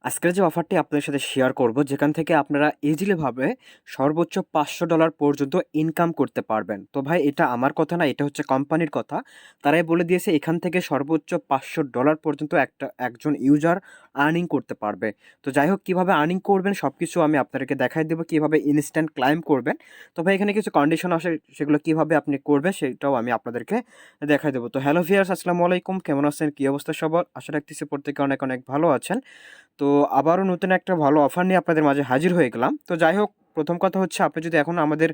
আজকের যে অফারটি আপনাদের সাথে শেয়ার করব, যেখান থেকে আপনারা ইজিলি ভাবে সর্বোচ্চ $500 পর্যন্ত ইনকাম করতে পারবেন। তো ভাই এটা আমার কথা না, এটা হচ্ছে কোম্পানির কথা। তারাই বলে দিয়েছে এখান থেকে সর্বোচ্চ $500 পর্যন্ত একজন ইউজার আর্নিং করতে পারবে। তো যাই হোক, কীভাবে আর্নিং করবেন সবকিছু আমি আপনাদেরকে দেখাই দেবো, কীভাবে ইনস্ট্যান্ট ক্লাইম করবেন। তো ভাই এখানে কিছু কন্ডিশন আসে, সেগুলো কীভাবে আপনি করবেন সেটাও আমি আপনাদেরকে দেখাই দেবো। তো হ্যালো ভিউয়ার্স, আসসালামু আলাইকুম, কেমন আছেন, কী অবস্থা সবার? আশা রাখতেছি প্রত্যেকে অনেক অনেক ভালো আছেন। তো আবারও নতুন একটা ভালো অফার নিয়ে আপনাদের মাঝে হাজির হয়ে গেলাম। তো যাই হোক, প্রথম কথা হচ্ছে আপনি যদি এখনও আমাদের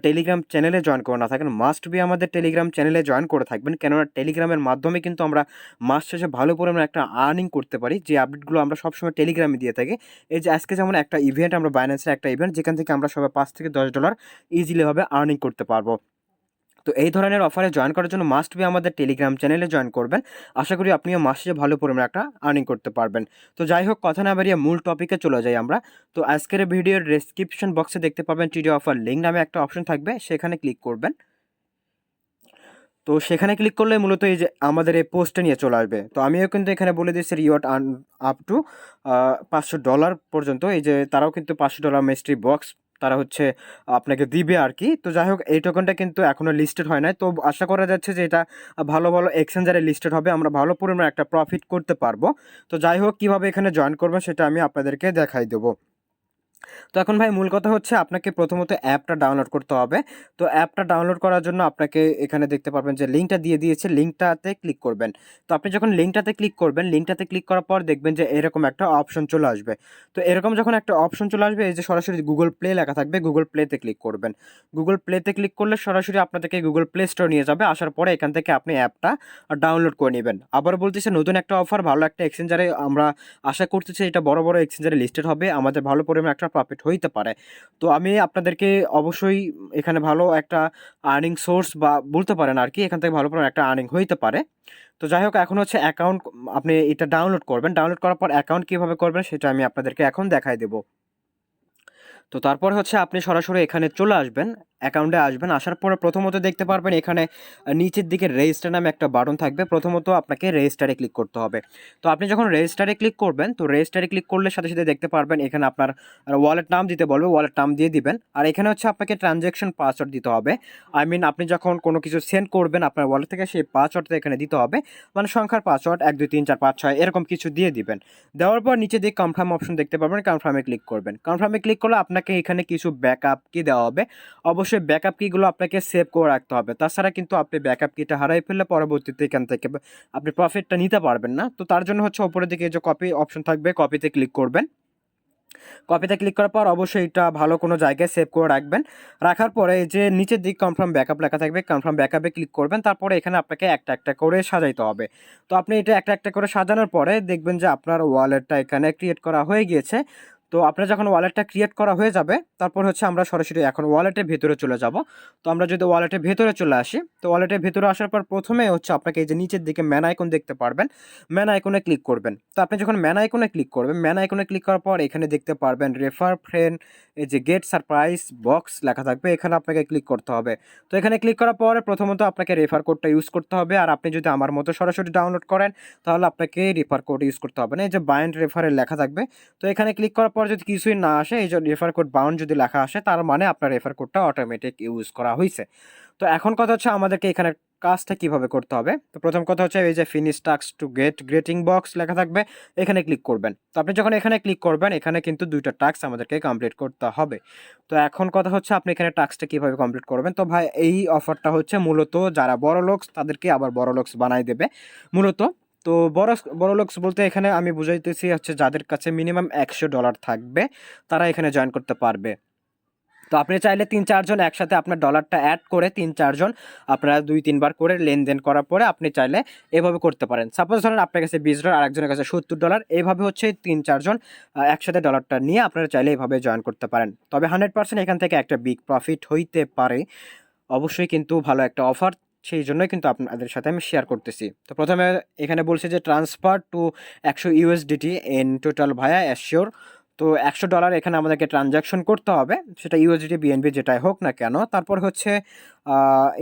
টেলিগ্রাম চ্যানেলে জয়েন করে না থাকেন, মাস্ট বি আমাদের টেলিগ্রাম চ্যানেলে জয়েন করে থাকবেন। কেননা টেলিগ্রামের মাধ্যমে কিন্তু আমরা মাস শেষে ভালো পরিমাণে একটা আর্নিং করতে পারি, যে আপডেটগুলো আমরা সবসময় টেলিগ্রামে দিয়ে থাকি। এই যে আজকে যেমন একটা ইভেন্ট, আমরা বাইন্যান্সের একটা ইভেন্ট, যেখান থেকে আমরা সবাই $5 থেকে $10 ইজিলিভাবে আর্নিং করতে পারবো। তো এই ধরনের অফারে জয়েন করার জন্য মাস্ট বি আমাদের টেলিগ্রাম চ্যানেলে জয়েন করবেন। আশা করি আপনিও মাসে ভালো পরিমাণে একটা আর্নিং করতে পারবেন। তো যাই হোক, কথা না বাড়িয়ে মূল টপিকে চলে যাই আমরা। তো আজকের ভিডিওর ডেসক্রিপশন বক্সে দেখতে পাবেন টিডি অফার লিঙ্ক নামে একটা অপশন থাকবে, সেখানে ক্লিক করবেন। তো সেখানে ক্লিক করলে মূলত এই যে আমাদের এই পোস্টে নিয়ে চলে আসবে। তো আমিও কিন্তু এখানে বলে দিয়েছি রিওয়ার্ড আর্ন আপ টু $500 পর্যন্ত। এই যে তারাও কিন্তু $500 মিস্ট্রি বক্স তারা হচ্ছে আপনাকে দিবে আর কি। তো যাই হোক, এই টোকেনটা কিন্তু এখনও লিস্টেড হয় নাই। তো আশা করা যাচ্ছে যে এটা ভালো ভালো এক্সচেঞ্জারে লিস্টেড হবে, আমরা ভালো পরিমাণে একটা প্রফিট করতে পারবো। তো যাই হোক, কীভাবে এখানে জয়েন করবেন সেটা আমি আপনাদেরকে দেখাই দেবো। তো এখন ভাই মূল কথা হচ্ছে আপনাকে প্রথমত অ্যাপটা ডাউনলোড করতে হবে। তো অ্যাপটা ডাউনলোড করার জন্য আপনাকে এখানে দেখতে পারবেন যে লিঙ্কটা দিয়ে দিয়েছে, লিঙ্কটাতে ক্লিক করবেন। তো আপনি যখন লিঙ্কটাতে ক্লিক করবেন, লিঙ্কটাতে ক্লিক করার পর দেখবেন যে এরকম একটা অপশন চলে আসবে। তো এরকম যখন একটা অপশন চলে আসবে, এই যে সরাসরি গুগল প্লে লেখা থাকবে, গুগল প্লেতে ক্লিক করবেন। গুগল প্লেতে ক্লিক করলে সরাসরি আপনাদেরকে গুগল প্লে স্টোর নিয়ে যাবে। আসার পরে এখান থেকে আপনি অ্যাপটা ডাউনলোড করে নেবেন। আবার বলতেছে নতুন একটা অফার, ভালো একটা এক্সচেঞ্জারে আমরা আশা করতেছি এটা বড় বড় এক্সচেঞ্জারে লিস্টেড হবে, আমাদের ভালো পরিমাণে একটা প্রফিট হইতে পারে। তো আমি আপনাদেরকে অবশ্যই এখানে ভালো একটা আর্নিং সোর্স বা বলতে পারেন আর কি, এখান থেকে ভালো পরিমাণে একটা আর্নিং হইতে পারে। তো যাই হোক, এখন হচ্ছে অ্যাকাউন্ট আপনি এটা ডাউনলোড করবেন। ডাউনলোড করার পর অ্যাকাউন্ট কীভাবে করবেন সেটা আমি আপনাদেরকে এখন দেখাই দেবো। তো তারপর হচ্ছে আপনি সরাসরি এখানে চলে আসবেন, অ্যাকাউন্টে আসবেন। আসার পরে প্রথমত দেখতে পারবেন এখানে নিচের দিকে রেজিস্টার নামে একটা বাটন থাকবে। প্রথমত আপনাকে রেজিস্টারে ক্লিক করতে হবে। তো আপনি যখন রেজিস্টারে ক্লিক করবেন, তো রেজিস্টারে ক্লিক করলে সাথে সাথে দেখতে পারবেন এখানে আপনার ওয়ালেট নাম দিতে বলবে, ওয়ালেট নাম দিয়ে দিবেন। আর এখানে হচ্ছে আপনাকে ট্রানজ্যাকশন পাসওয়ার্ড দিতে হবে। আই মিন আপনি যখন কোনো কিছু সেন্ড করবেন আপনার ওয়ালেট থেকে, সেই পাসওয়ার্ডটা এখানে দিতে হবে। মানে সংখ্যার পাসওয়ার্ড 1 2 3 4 5 6 এরকম কিছু দিয়ে দিবেন। দেওয়ার পর নিচে দিয়ে কনফার্ম অপশন দেখতে পারবেন, কনফার্মে ক্লিক করবেন। কনফার্মে ক্লিক করলে আপনাকে এখানে কিছু ব্যাকআপ কি দেওয়া হবে। অবশ্যই ব্যাকআপ কিগুলো আপনাকে সেভ করে রাখতে হবে, তাছাড়া কিন্তু আপনি ব্যাকআপ কিটা হারাই ফেললে পরবর্তীতে এখান থেকে আপনি প্রফিটটা নিতে পারবেন না। তো তার জন্য হচ্ছে উপরের দিকে যে কপি অপশন থাকবে, কপিতে ক্লিক করবেন। কপিতে ক্লিক করার পর অবশ্যই এটা ভালো কোনো জায়গায় সেভ করে রাখবেন। রাখার পরে এই যে নিচের দিক কনফার্ম ব্যাকআপ লেখা থাকবে, কনফার্ম ব্যাকআপে ক্লিক করবেন। তারপরে এখানে আপনাকে একটা একটা করে সাজাইতে হবে। তো আপনি এটা একটা একটা করে সাজানোর পরে দেখবেন যে আপনার ওয়ালেটটা এখানে ক্রিয়েট করা হয়ে গিয়েছে। তো আপনার যখন ওয়ালেটটা ক্রিয়েট করা হয়ে যাবে, তারপর হচ্ছে আমরা সরাসরি এখন ওয়ালেটের ভেতরে চলে যাব। তো আমরা যদি ওয়ালেটের ভেতরে চলে আসি, তো ওয়ালেটের ভেতরে আসার পর প্রথমে হচ্ছে আপনাকে এই যে নিচের দিকে ম্যান আইকন দেখতে পারবেন, ম্যান আইকনে ক্লিক করবেন। তো আপনি যখন ম্যান আইকনে ক্লিক করবেন, ম্যান আইকনে ক্লিক করার পর এখানে দেখতে পারবেন রেফার ফ্রেন্ড, এই যে গেট সারপ্রাইজ বক্স লেখা থাকবে, এখানে আপনাকে ক্লিক করতে হবে। তো এখানে ক্লিক করার পরে প্রথমত আপনাকে রেফার কোডটা ইউজ করতে হবে। আর আপনি যদি আমার মতো সরাসরি ডাউনলোড করেন, তাহলে আপনাকে রেফার কোড ইউজ করতে হবে না। এই যে বাইন্ড রেফারের লেখা থাকবে, তো এখানে ক্লিক করার পর যদি কিছুই না আসে, এই যে রেফার কোড বাউন্ড যদি লেখা আসে, তার মানে আপনার রেফার কোডটা অটোমেটিক ইউজ করা হয়েছে। তো এখন কথা হচ্ছে আমাদেরকে এখানে কাজটা কিভাবে করতে হবে। তো প্রথম কথা হচ্ছে এই যে finish task to get grating box লেখা থাকবে, এখানে ক্লিক করবেন। তো আপনি যখন এখানে ক্লিক করবেন, এখানে কিন্তু 2টা টাস্ক আমাদেরকে কমপ্লিট করতে হবে। তো এখন কথা হচ্ছে আপনি এখানে টাস্কটা কিভাবে কমপ্লিট করবেন। তো ভাই এই অফারটা হচ্ছে মূলত যারা বড় লোকস তাদেরকে আবার বড় লোকস বানাই দেবে মূলত। তো বড় লোকস বলতে এখানে আমি বুঝাইতেছি হচ্ছে যাদের কাছে মিনিমাম $100 থাকবে, তারা এখানে জয়েন করতে পারবে। তো আপনি চাইলে 3 4 জন একসাথে আপনার ডলারটা অ্যাড করে 3 4 জন আপনারা 2 3 বার করে লেনদেন করার পরে আপনি চাইলে এভাবে করতে পারেন। সাপোজ ধরেন আপনার কাছে $20, আরেকজনের কাছে $70, এইভাবে হচ্ছে 3 4 জন একসাথে ডলারটা নিয়ে আপনারা চাইলে এভাবে জয়েন করতে পারেন। তবে 100% এখান থেকে একটা বিগ প্রফিট হইতে পারে। অবশ্যই কিন্তু ভালো একটা অফার, সেই জন্যই কিন্তু আপনাদের সাথে আমি শেয়ার করতেছি। তো প্রথমে এখানে বলছে যে transfer to 100 USDT in total via assure. তো $100 এখানে আমাদেরকে ট্রানজাকশন করতে হবে, সেটা ইউএসডিটি বিএনবি যেটাই হোক না কেন। তারপর হচ্ছে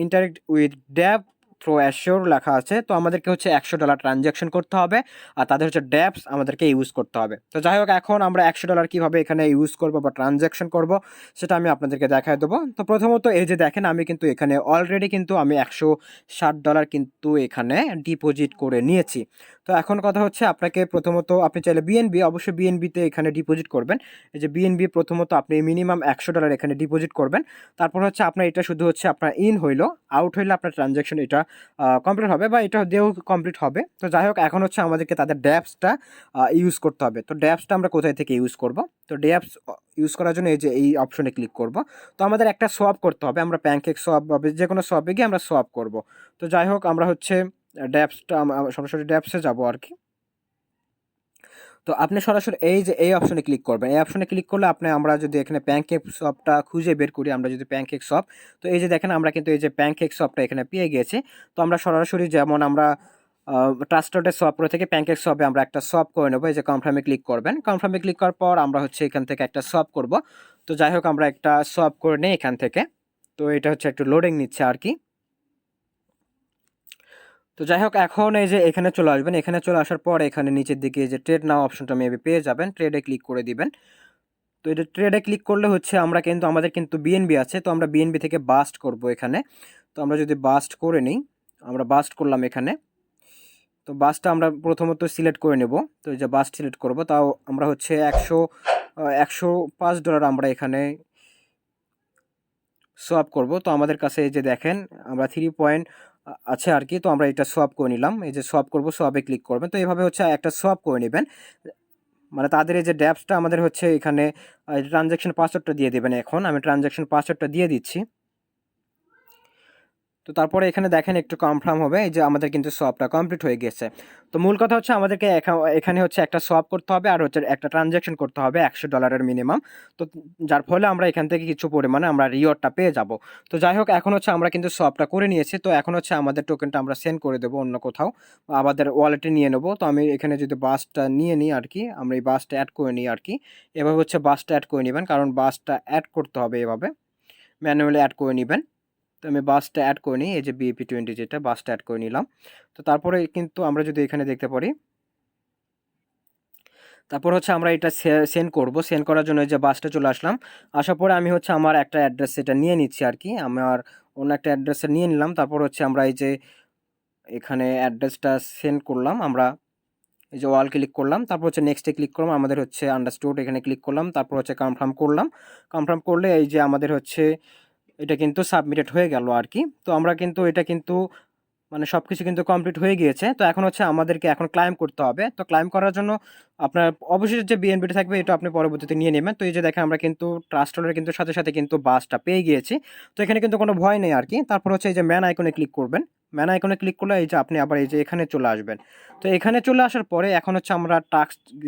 interact with dab through assure লেখা আছে, তো আমাদেরকে হচ্ছে $100 ট্রানজ্যাকশন করতে হবে, আর তাদের হচ্ছে ড্যাপস আমাদেরকে ইউজ করতে হবে। তো যাই হোক, এখন আমরা $100 কীভাবে এখানে ইউজ করব বা ট্রানজ্যাকশন করব সেটা আমি আপনাদেরকে দেখায় দেবো। তো প্রথমত এই যে দেখেন, আমি কিন্তু এখানে অলরেডি কিন্তু আমি $160 কিন্তু এখানে ডিপোজিট করে নিয়েছি। তো এখন কথা হচ্ছে, আপনাকে প্রথমত আপনি চাইলে বিএনবি, অবশ্যই বিএনবিতে এখানে ডিপোজিট করবেন। এই যে বিএনবি, প্রথমত আপনি মিনিমাম $100 এখানে ডিপোজিট করবেন। তারপর হচ্ছে আপনার এটা শুধু হচ্ছে আপনার ইন হইলো, আউট হইলে আপনার ট্রানজ্যাকশন এটা কমপ্লিট হবে, বা এটা দিয়েও কমপ্লিট হবে। তো যাই হোক, এখন হচ্ছে আমাদেরকে তাদের ড্যাপসটা ইউজ করতে হবে। তো ড্যাপসটা আমরা কোথায় থেকে ইউজ করব? তো ড্যাপস ইউজ করার জন্য এই যে এই অপশনে ক্লিক করব। তো আমাদের একটা সোয়াপ করতে হবে, আমরা প্যানকেক সোয়াপ বা যে কোনো সোয়াপে গিয়ে আমরা সোয়াপ করব। তো যাই হোক, আমরা হচ্ছে ড্যাপসটা সরাসরি ড্যাপসে যাব আর কি। তো আপনি সরাসরি এই যে এই অপশনে ক্লিক করবেন। এই অপশনে ক্লিক করলে আমরা যদি এখানে প্যানকেক শপটা খুঁজে বের করি, আমরা যদি প্যানকেক শপ, তো এই যে দেখেন আমরা কিন্তু এই যে প্যানকেক শপটা এখানে পেয়ে গিয়েছি। তো আমরা সরাসরি যেমন আমরা ট্রাস্টেড শপ থেকে প্যানকেক শপে আমরা একটা শপ করে নেবো। এই যে কনফার্মে ক্লিক করবেন। কনফার্মে ক্লিক করার পর আমরা হচ্ছে এখান থেকে একটা শপ করব। তো যাই হোক, আমরা একটা শপ করে নিই এখান থেকে। তো এটা হচ্ছে একটু লোডিং নিচ্ছে আর কি। তো যাই হোক, এখন এই যে এখানে চলে আসবেন। এখানে চলে আসার পর এখানে নিচের দিকে যে ট্রেড নাও অপশনটা মেবি পেয়ে যাবেন, ট্রেডে ক্লিক করে দিবেন। তো এটা ট্রেডে ক্লিক করলে হচ্ছে আমরা কিন্তু আমাদের কিন্তু বিএনবি আছে, তো আমরা বিএনবি থেকে বাস্ট করব এখানে। তো আমরা যদি বাস্ট করে নিই, আমরা বাস্ট করলাম এখানে। তো বাসটা আমরা প্রথমত সিলেক্ট করে নেব। তো এই যে বাস সিলেক্ট করব, তাও আমরা হচ্ছে $105 আমরা এখানে সোয়াপ করব। তো আমাদের কাছে এই যে দেখেন, আমরা 3 পয়েন্ট আছে আর কি। তো আমরা এটা সোয়াপ করে নিলাম। এই যে সোয়াপ করব, সোয়াপে ক্লিক করবেন। তো এইভাবে হচ্ছে একটা সোয়াপ করে নেবেন। মানে তাদের এই যে ড্যাপসটা আমাদের হচ্ছে এখানে ট্রানজ্যাকশন পাসওয়ার্ডটা দিয়ে দেবেন। এখন আমি ট্রানজ্যাকশন পাসওয়ার্ডটা দিয়ে দিচ্ছি। তো তারপরে এখানে দেখেন একটু কনফার্ম হবে, এই যে আমাদের কিন্তু সোয়াপটা কমপ্লিট হয়ে গেছে। তো মূল কথা হচ্ছে আমাদেরকে এখানে হচ্ছে একটা সোয়াপ করতে হবে, আর হচ্ছে একটা ট্রানজ্যাকশন করতে হবে $100 মিনিমাম। তো যার ফলে আমরা এখান থেকে কিছু পরিমাণে আমরা রিওয়ার্ডটা পেয়ে যাব। তো যাই হোক, এখন হচ্ছে আমরা কিন্তু সোয়াপটা করে নিয়েছি। তো এখন হচ্ছে আমাদের টোকেনটা আমরা সেন্ড করে দেবো অন্য কোথাও, আমাদের ওয়ালেটে নিয়ে নেবো। তো আমি এখানে যদি বাসটা নিয়ে নিই আর কি, আমরা এই বাসটা অ্যাড করে নিই আর কি। এভাবে হচ্ছে বাসটা অ্যাড করে নেবেন, কারণ বাসটা অ্যাড করতে হবে এভাবে, ম্যানুয়ালি অ্যাড করে নেবেন। তো আমি বাসটা অ্যাড করে নিই, এই যে বিপি20 যেটা, বাসটা অ্যাড করে নিলাম। তো তারপরে কিন্তু আমরা যদি এখানে দেখতে পারি, তারপর হচ্ছে আমরা এটা সেন্ড করব। সেন্ড করার জন্য এই যে বাসটা চলে আসলাম। আসার পরে আমি হচ্ছে আমার একটা অ্যাড্রেস এটা নিয়ে নিচ্ছি আর কি, আমার অন্য একটা অ্যাড্রেসে নিয়ে নিলাম। তারপর হচ্ছে আমরা এই যে এখানে অ্যাড্রেসটা সেন্ড করলাম, আমরা এই যে ওয়াল ক্লিক করলাম, তারপর হচ্ছে নেক্সটে ক্লিক করলাম, আমাদের হচ্ছে আন্ডারস্টুড এখানে ক্লিক করলাম, তারপর হচ্ছে কনফার্ম করলাম। কনফার্ম করলে এই যে আমাদের হচ্ছে এটা কিন্তু সাবমিটেড হয়ে গেল আর কি। তো আমরা কিন্তু এটা কিন্তু মানে সব কিছু কিন্তু কমপ্লিট হয়ে গিয়েছে। তো এখন হচ্ছে আমাদেরকে এখন ক্লাইম করতে হবে। তো ক্লাইম করার জন্য আপনার অবশ্যই যে বিএনবিটা থাকবে এটা আপনি পরবর্তীতে নিয়ে নেবেন। তো এই যে দেখেন, আমরা কিন্তু ট্রাস্ট হোল্ডার কিন্তু সাথে সাথে কিন্তু বাসটা পেয়ে গিয়েছি। তো এখানে কিন্তু কোনো ভয় নেই আর কি। তারপর হচ্ছে এই যে ম্যান আইকনে ক্লিক করবেন। ম্যান আইকনে ক্লিক করলে এই যে আপনি আবার এই যে এখানে চলে আসবেন। তো এখানে চলে আসার পরে এখন হচ্ছে আমরা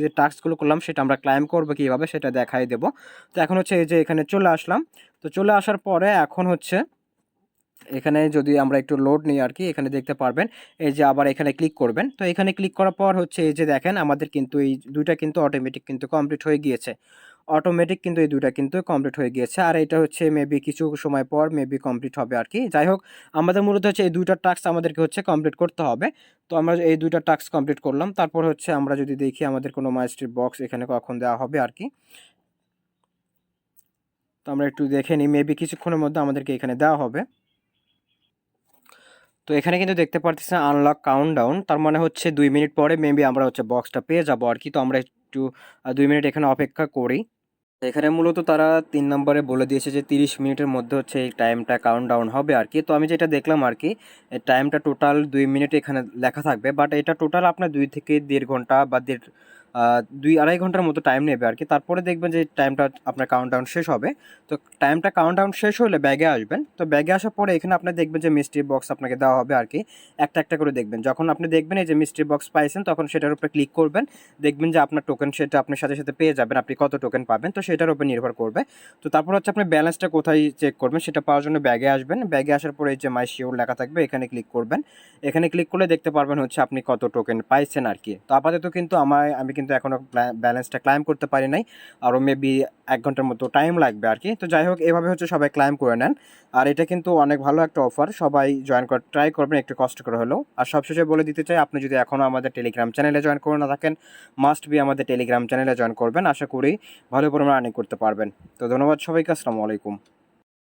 যে টাস্কগুলো করলাম সেটা আমরা ক্লাইম করবো কীভাবে সেটা দেখাই দেবো। তো এখন হচ্ছে এই যে এখানে চলে আসলাম। তো চলে আসার পরে এখন হচ্ছে এখানে যদি আমরা একটু লোড নিই আর কি, এখানে দেখতে পারবেন এই যে আবার এখানে ক্লিক করবেন। তো এখানে ক্লিক করার পর হচ্ছে এই যে দেখেন, আমাদের কিন্তু এই দুইটা কিন্তু অটোমেটিক কিন্তু কমপ্লিট হয়ে গিয়েছে। অটোমেটিক কিন্তু এই দুইটা কিন্তু কমপ্লিট হয়ে গিয়েছে, আর এটা হচ্ছে মেবি কিছু সময় পর মেবি কমপ্লিট হবে আর কি। যাই হোক, আমাদের মূলত হচ্ছে এই দুইটা টাস্ক আমাদেরকে হচ্ছে কমপ্লিট করতে হবে। তো আমরা এই দুইটা টাস্ক কমপ্লিট করলাম। তারপর হচ্ছে আমরা যদি দেখি আমাদের কোনো মাইস্ট্রি বক্স এখানে কখন দেওয়া হবে আর কি। তো আমরা একটু দেখে নিই, মেবি কিছুক্ষণের মধ্যে আমাদেরকে এখানে দেওয়া হবে। তো এখানে কিন্তু দেখতে পারতেছেন আনলক কাউন্টডাউন, তার মানে হচ্ছে 2 মিনিট পরে মেবি আমরা হচ্ছে বক্সটা পেয়ে যাবো আর কি। তো আমরা একটু 2 মিনিট এখানে অপেক্ষা করি। এখানে মূলত তারা 3 নম্বরে বলে দিয়েছে যে 30 মিনিটের মধ্যে হচ্ছে এই টাইমটা কাউন্টডাউন হবে আর কি। তো আমি যেটা দেখলাম আর কি, এই টাইমটা টোটাল 2 মিনিট এখানে লেখা থাকবে, বাট এটা টোটাল আপনার 2 থেকে 1.5 ঘন্টা বা 2-2.5 ঘন্টার মতো টাইম নেবে আর কি। তারপরে দেখবেন যে টাইমটা আপনার কাউন্টডাউন শেষ হবে। তো টাইমটা কাউন্টডাউন শেষ হলে ব্যাগে আসবেন। তো ব্যাগে আসার পরে এখানে আপনি দেখবেন যে মিস্ট্রি বক্স আপনাকে দেওয়া হবে আর কি। একটা একটা করে দেখবেন, যখন আপনি দেখবেন এই যে মিস্ট্রি বক্স পাইছেন তখন সেটার উপরে ক্লিক করবেন। দেখবেন যে আপনার টোকেন সেটা আপনি সাথে সাথে পেয়ে যাবেন, আপনি কত টোকেন পাবেন তো সেটার উপর নির্ভর করবে। তো তারপর হচ্ছে আপনি ব্যালেন্সটা কোথায় চেক করবেন সেটা পাওয়ার জন্য ব্যাগে আসবেন। ব্যাগে আসার পরে এই যে মাই শিওর লেখা থাকবে, এখানে ক্লিক করবেন। এখানে ক্লিক করলে দেখতে পারবেন হচ্ছে আপনি কত টোকেন পাইছেন আর কি। তো আপাতত কিন্তু আমি কিন্তু কিন্তু এখনও ব্যালেন্সটা ক্লাইম করতে পারি নাই, আরও মেবি 1 ঘন্টার মতো টাইম লাগবে আর কি। তো যাই হোক, এভাবে হচ্ছে সবাই ক্লাইম করে নেন। আর এটা কিন্তু অনেক ভালো একটা অফার, সবাই জয়েন করে ট্রাই করবেন একটু কষ্ট করে হলেও। আর সবশেষে বলে দিতে চাই, আপনি যদি এখনও আমাদের টেলিগ্রাম চ্যানেলে জয়েন করে না থাকেন, মাস্ট বি আমাদের টেলিগ্রাম চ্যানেলে জয়েন করবেন। আশা করি ভালো পরিমাণে আর্নিং করতে পারবেন। তো ধন্যবাদ সবাইকে, আসসালামু আলাইকুম।